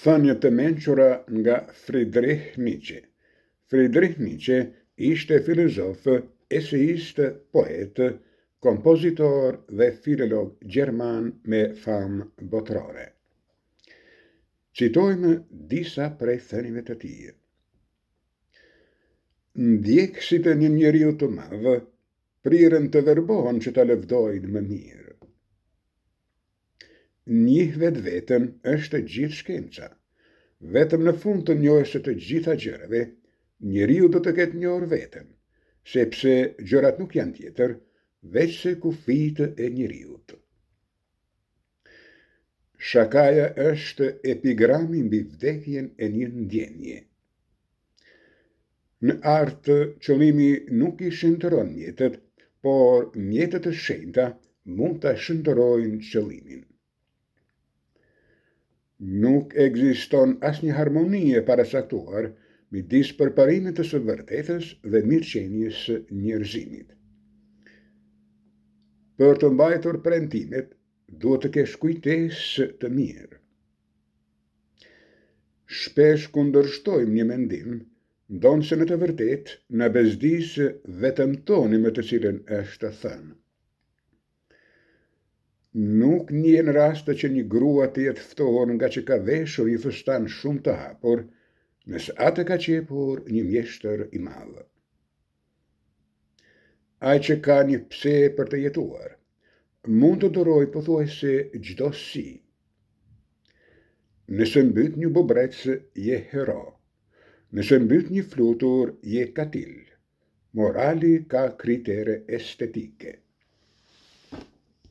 Thënie të mençura nga Friedrich Nietzsche. Friedrich Nietzsche ishte filozof, eseist, poet, kompozitor dhe filolog gjerman me famë botërore. Citojmë disa prej thënieve të tij. Ndjekësit e një njeriu të madh prirën të verbohen që ta lëvdojnë më mirë. Njih vetveten është gjithë shkenca. Vetëm në fund të njohjes së të gjitha gjërave, njeriu do të ketë njohur veten, sepse gjërat nuk janë tjetër veç se kufijtë e njeriut. Shakaja është epigrami mbi vdekjen e një ndjenje. Në art, qëllimi nuk i shëntëron mjetet, por mjetet të shenjta mund ta shëntërojnë qëllimin. Nuk ekziston asnjë harmoni e parasaktuar midis përparimit të së vërtetës dhe mirëqenies së njerëzimit. Për të mbajtur premtimet, duhet të kesh kujtesë të mirë. Shpesh kundërshtojmë një mendim, ndonë se në të vërtetë na bezdis vetëm toni me të cilën është thënë. Nuk njehen raste që një grua të jetë ftohur nga që ka veshur një fustan shumë të hapur, nëse atë ka qepur një mjeshtër i madh. Ai që ka një pse për të jetuar, mund të durojë pothuajse çdo si. Nëse mbyt një bubrec, je hero. Nëse mbyt një flutur, je katil. Morali ka kritere estetike.